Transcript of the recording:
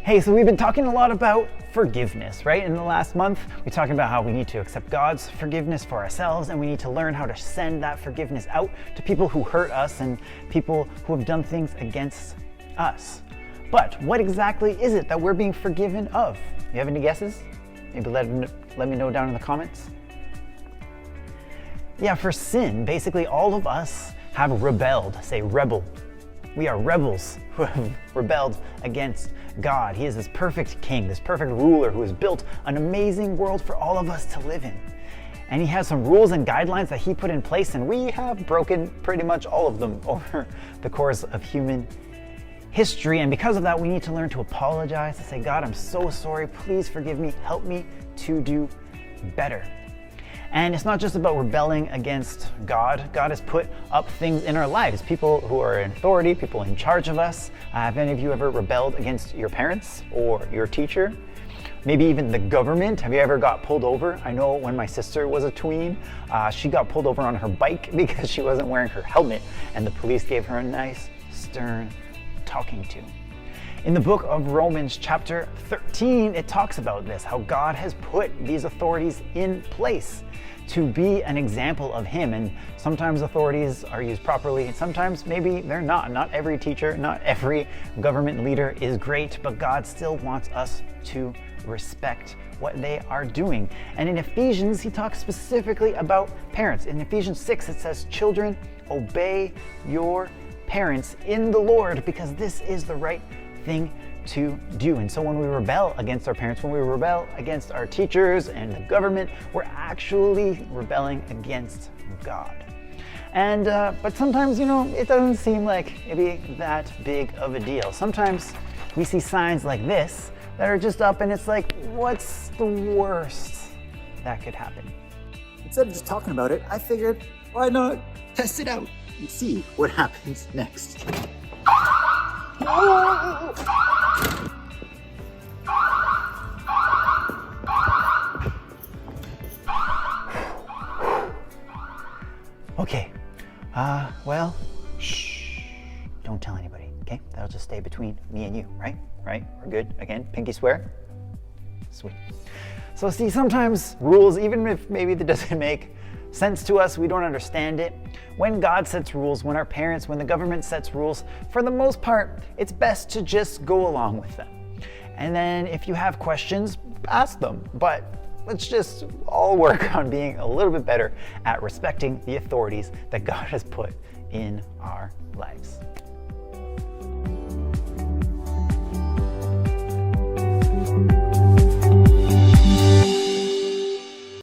Hey, so we've been talking a lot about forgiveness, right? In the last month, we talked about how we need to accept God's forgiveness for ourselves, and we need to learn how to send that forgiveness out to people who hurt us and people who have done things against us. But what exactly is it that we're being forgiven of? You have any guesses? Maybe let me know down in the comments. Yeah, for sin, basically all of us have rebelled. Say rebel. We are rebels who have rebelled against God. He is this perfect king, this perfect ruler who has built an amazing world for all of us to live in. And he has some rules and guidelines that he put in place, and we have broken pretty much all of them over the course of human history. And because of that, we need to learn to apologize, to say, God, I'm so sorry. Please forgive me. Help me to do better. And it's not just about rebelling against God. God has put up things in our lives, people who are in authority, people in charge of us. Have any of you ever rebelled against your parents or your teacher? Maybe even the government. Have you ever got pulled over? I know when my sister was a tween, she got pulled over on her bike because she wasn't wearing her helmet, and the police gave her a nice, stern talking to. In the book of Romans chapter 13, it talks about this, how God has put these authorities in place to be an example of him. And sometimes authorities are used properly, and sometimes maybe they're not. Not every teacher, not every government leader is great, but God still wants us to respect what they are doing. And in Ephesians, he talks specifically about parents. In Ephesians 6, it says, "Children, obey your parents in the Lord, because this is the right thing to do." And so when we rebel against our parents, when we rebel against our teachers and the government, we're actually rebelling against God. And but sometimes, it doesn't seem like maybe that big of a deal. Sometimes we see signs like this that are just up, and it's like, what's the worst that could happen? Instead of just talking about it, I figured, why not test it out and see what happens next. Okay, well, shh, don't tell anybody, okay? That'll just stay between me and you, right? Right, we're good? Again, pinky swear? Sweet. So see, sometimes rules, even if maybe that doesn't make sense to us, we don't understand it. When God sets rules, when our parents, when the government sets rules, for the most part, it's best to just go along with them. And then if you have questions, ask them. But let's just all work on being a little bit better at respecting the authorities that God has put in our lives.